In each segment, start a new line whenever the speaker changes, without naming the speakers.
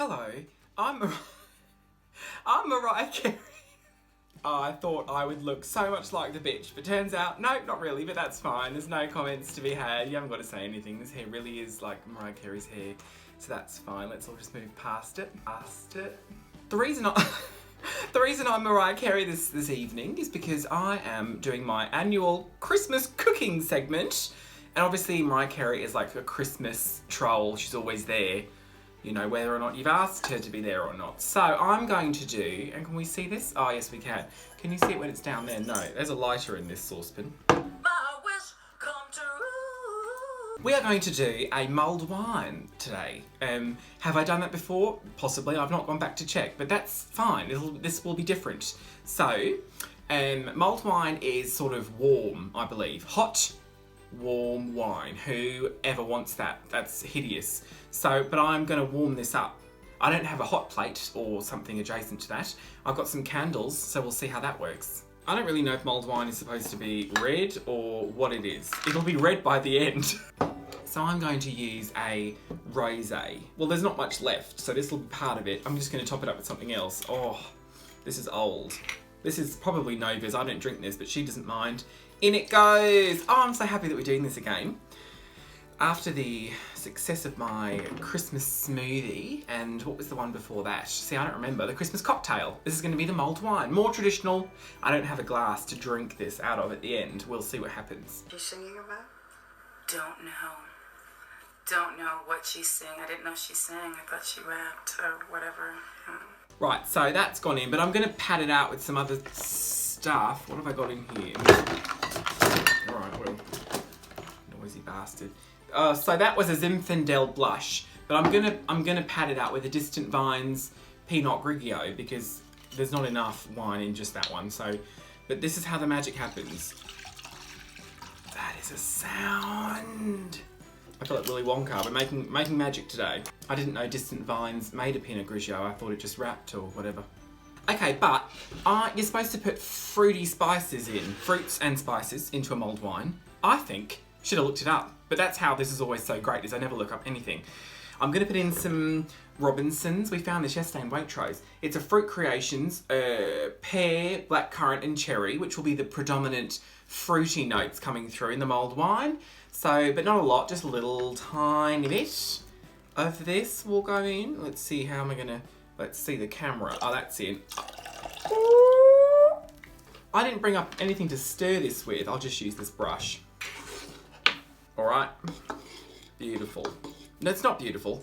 Hello, I'm Mariah Carey. I thought I would look so much like the bitch, but turns out, no, not really, but that's fine. There's no comments to be had. You haven't got to say anything. This hair really is like Mariah Carey's hair, so that's fine. Let's all just move past it. The reason I'm Mariah Carey this evening is because I am doing my annual Christmas cooking segment. And obviously Mariah Carey is like a Christmas troll. She's always there, you know, whether or not you've asked her to be there or not. So I'm going to do, and can we see this? Oh yes we can. Can you see it when it's down there? No, there's a lighter in this saucepan. We are going to do a mulled wine today. Have I done that before? Possibly. I've not gone back to check, but that's fine. This will be different. So, mulled wine is sort of warm, I believe. Hot, warm wine. Whoever wants that? That's hideous. So, but I'm going to warm this up. I don't have a hot plate or something adjacent to that. I've got some candles, so we'll see how that works. I don't really know if mulled wine is supposed to be red or what it is. It'll be red by the end. So I'm going to use a rosé. Well, there's not much left, so this will be part of it. I'm just going to top it up with something else. Oh, this is old. This is probably Nova's. I don't drink this, but she doesn't mind. In it goes. Oh, I'm so happy that we're doing this again. After the success of my Christmas smoothie, and what was the one before that? See, I don't remember. The Christmas cocktail. This is going to be the mulled wine. More traditional. I don't have a glass to drink this out of at the end. We'll see what happens.
She's singing about? Don't know. Don't know what she's singing. I didn't know she sang. I thought she rapped or whatever.
Right, so that's gone in, but I'm going to pad it out with some other stuff. What have I got in here? Alright, well, noisy bastard. So that was a Zinfandel blush, but I'm gonna pad it out with a Distant Vines Pinot Grigio because there's not enough wine in just that one. So, but this is how the magic happens. That is a sound. I feel like Willy Wonka. We're making magic today. I didn't know Distant Vines made a Pinot Grigio. I thought it just wrapped or whatever. Okay, but you're supposed to put fruity spices in, fruits and spices into a mulled wine. I think, should have looked it up, but that's how this is always so great, is I never look up anything. I'm gonna put in some Robinsons. We found this yesterday in Waitrose. It's a Fruit Creations, pear, blackcurrant and cherry, which will be the predominant fruity notes coming through in the mulled wine. So, but not a lot, just a little tiny bit of this will go in. Let's see, how am I gonna, let's see the camera. Oh, that's in. I didn't bring up anything to stir this with. I'll just use this brush. All right, beautiful. No, it's not beautiful.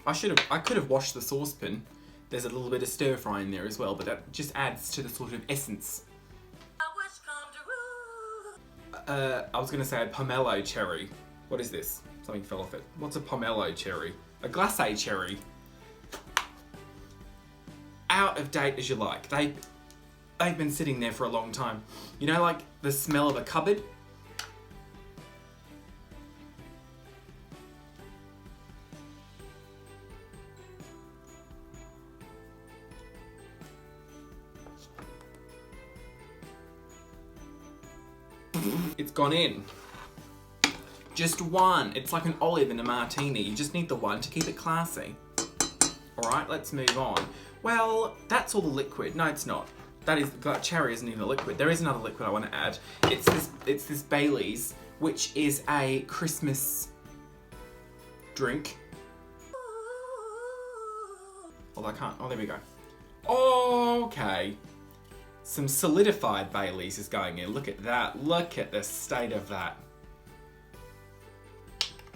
I could have washed the saucepan. There's a little bit of stir fry in there as well, but that just adds to the sort of essence. I was gonna say a pomelo cherry. What is this? Something fell off it. What's a pomelo cherry? A glacé cherry. Out of date as you like. They've been sitting there for a long time. You know, like the smell of a cupboard? It's gone in. Just one. It's like an olive in a martini. You just need the one to keep it classy. Alright, let's move on. Well, that's all the liquid. No, it's not. Cherry isn't even a liquid. There is another liquid I want to add. It's this Bailey's, which is a Christmas drink. Oh, I can't. Oh, there we go. Okay. Some solidified Baileys is going in. Look at that. Look at the state of that.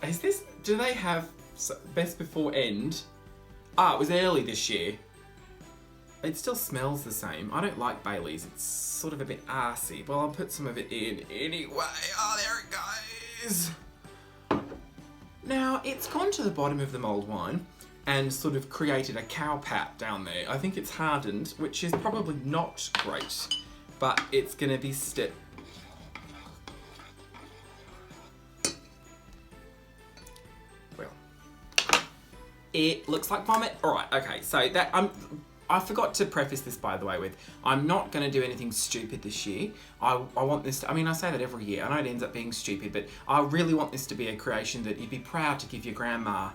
Is this... Do they have best before end? Ah, it was early this year. It still smells the same. I don't like Baileys. It's sort of a bit arsey. Well, I'll put some of it in anyway. Oh, there it goes. Now, it's gone to the bottom of the mulled wine and sort of created a cowpat down there. I think it's hardened, which is probably not great, but it's gonna be well, it looks like vomit. All right, okay, so that I forgot to preface this, by the way, with I'm not going to do anything stupid this year. I want this to, I mean, I say that every year. I know it ends up being stupid, but I really want this to be a creation that you'd be proud to give your grandma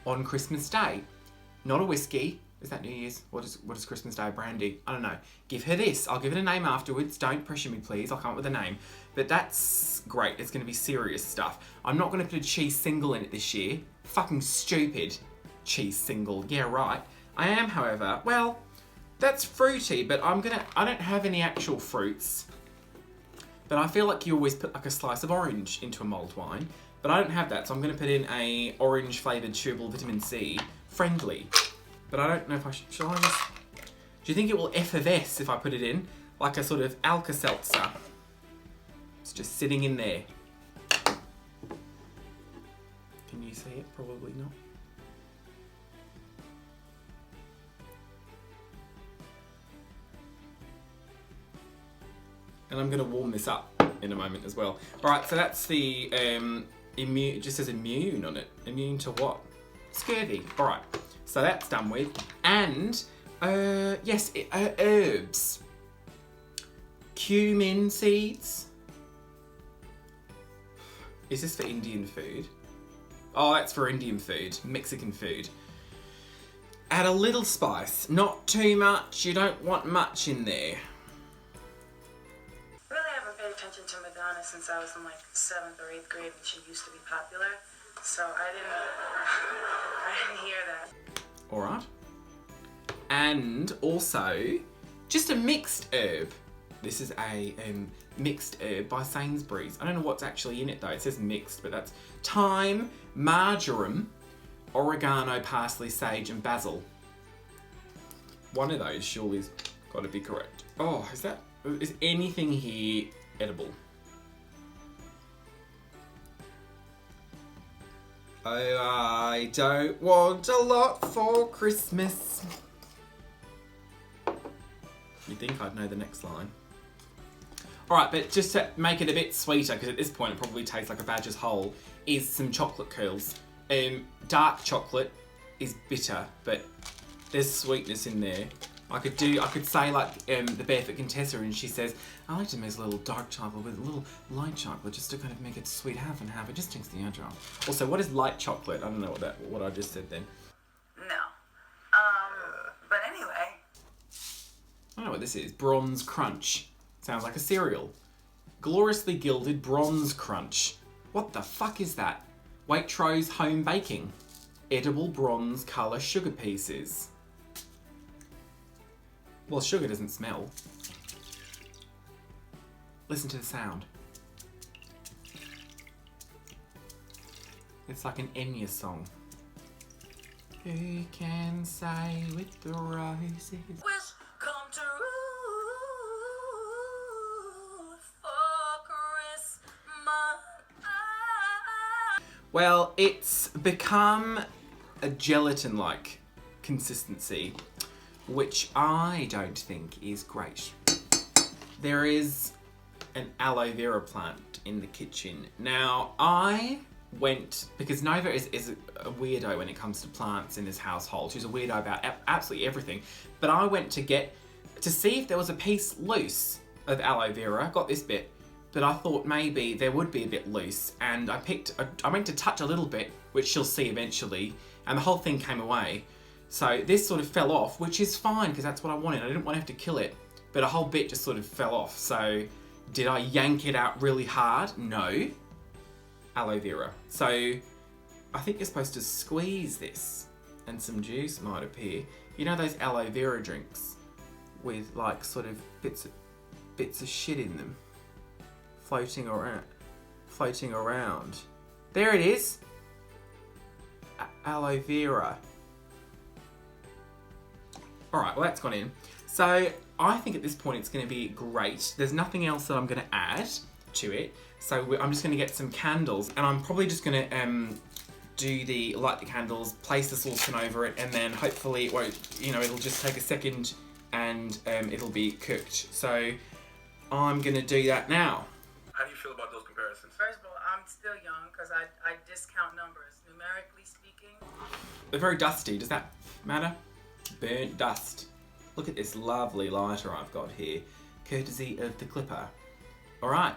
on Christmas Day. not a whiskey. Is that New Year's? What is Christmas Day? Brandy? I don't know. Give her this. I'll give it a name afterwards. Don't pressure me, please. I'll come up with a name. But that's great. It's going to be serious stuff. I'm not going to put a cheese single in it this year. Fucking stupid. Cheese single. Yeah, right. I am, however, well, that's fruity, but I don't have any actual fruits. But I feel like you always put like a slice of orange into a mulled wine. But I don't have that, so I'm going to put in a orange flavoured chewable vitamin C. Friendly. But I don't know if I should I just... Do you think it will effervesce if I put it in? Like a sort of Alka-Seltzer. It's just sitting in there. Can you see it? Probably not. And I'm going to warm this up in a moment as well. Alright, so that's the immune... It just says immune on it. Immune to what? Scurvy. Alright. So that's done with. And, yes, herbs. Cumin seeds. Is this for Indian food? Oh, that's for Indian food. Mexican food. Add a little spice. Not too much. You don't want much in there.
Really haven't paid attention to Madonna since I was in like 7th or 8th grade when she used to be popular. So I didn't hear that.
Alright. And also, just a mixed herb. This is a mixed herb by Sainsbury's. I don't know what's actually in it though. It says mixed, but that's thyme, marjoram, oregano, parsley, sage, and basil. One of those surely's got to be correct. Oh, is anything here edible? Oh, I don't want a lot for Christmas. You'd think I'd know the next line. Alright, but just to make it a bit sweeter, because at this point it probably tastes like a badger's hole, is some chocolate curls. Dark chocolate is bitter, but there's sweetness in there. I could say like the Barefoot Contessa, and she says, I like to mix a little dark chocolate with a little light chocolate just to kind of make it sweet half and half. It just takes the edge off. Also, what is light chocolate? I don't know what I just said then.
No. But anyway.
I don't know what this is. Bronze Crunch. Sounds like a cereal. Gloriously gilded bronze crunch. What the fuck is that? Waitrose home baking. Edible bronze colour sugar pieces. Well, sugar doesn't smell. Listen to the sound. It's like an Enya song. Who can say with the roses?
Wish come true for Christmas.
Well, it's become a gelatin-like consistency, which I don't think is great. There is an aloe vera plant in the kitchen. Now, I went, because Nova is a weirdo when it comes to plants in this household. She's a weirdo about absolutely everything. But I went to see if there was a piece loose of aloe vera. Got this bit, but I thought maybe there would be a bit loose. And I went to touch a little bit, which she'll see eventually, and the whole thing came away. So this sort of fell off, which is fine because that's what I wanted. I didn't want to have to kill it, but a whole bit just sort of fell off. So did I yank it out really hard? No. Aloe vera. So I think you're supposed to squeeze this and some juice might appear. You know those aloe vera drinks with like sort of bits of shit in them floating around. There it is. Aloe vera. Alright, well that's gone in. So I think at this point it's going to be great. There's nothing else that I'm going to add to it. So I'm just going to get some candles, and I'm probably just going to light the candles, place the saucepan over it, and then hopefully it won't, it'll just take a second and it'll be cooked. So I'm going to do that now.
How do you feel about those comparisons?
First of all, I'm still young because I discount numbers. Numerically speaking.
They're very dusty. Does that matter? Burnt dust. Look at this lovely lighter I've got here, courtesy of the Clipper. Alright,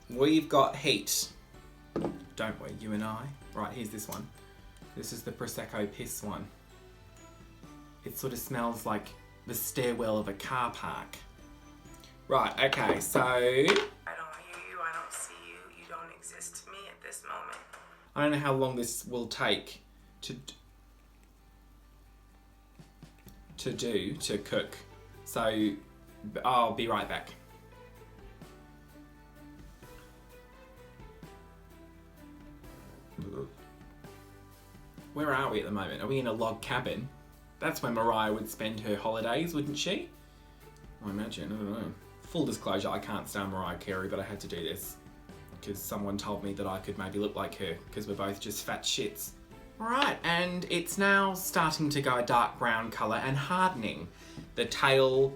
we've got heat, don't we, you and I? Right, here's this one. This is the Prosecco Piss one. It sort of smells like the stairwell of a car park. Right, okay, so...
I don't hear you, I don't see you, you don't exist to me at this moment.
I don't know how long this will take to cook. So I'll be right back. Where are we at the moment? Are we in a log cabin? That's where Mariah would spend her holidays, wouldn't she? I imagine, I don't know. Full disclosure, I can't stand Mariah Carey, but I had to do this because someone told me that I could maybe look like her because we're both just fat shits. Alright, and it's now starting to go a dark brown colour and hardening. The tail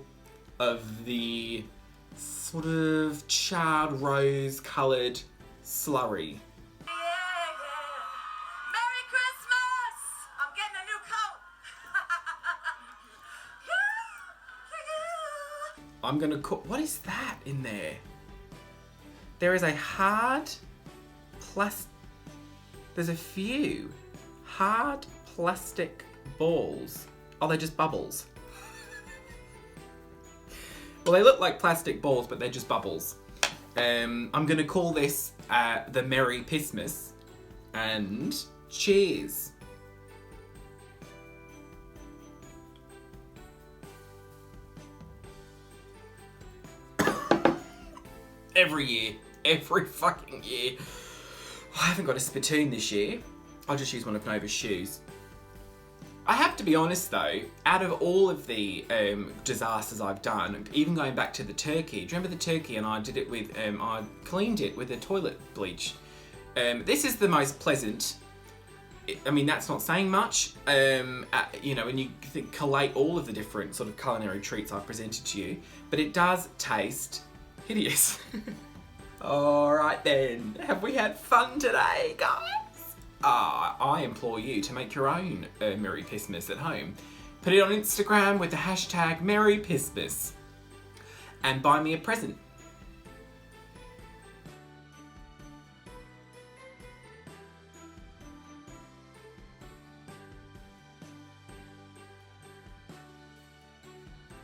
of the sort of charred rose coloured slurry.
Merry Christmas! I'm getting a new coat!
I'm gonna cook. What is that in there? There is a hard There's a few hard plastic balls. Oh, they're just bubbles. Well, they look like plastic balls, but they're just bubbles. I'm gonna call this the Merry Pissmas, and cheers. Every fucking year. I haven't got a spittoon this year. I'll just use one of Nova's shoes. I have to be honest though, out of all of the disasters I've done, even going back to the turkey, do you remember the turkey? And I did it with, I cleaned it with a toilet bleach. This is the most pleasant. I mean, that's not saying much, you know, when you collate all of the different sort of culinary treats I've presented to you, but it does taste hideous. Alright then, have we had fun today, guys? I implore you to make your own Merry Pissmas at home. Put it on Instagram with the hashtag Merry Pissmas and buy me a present.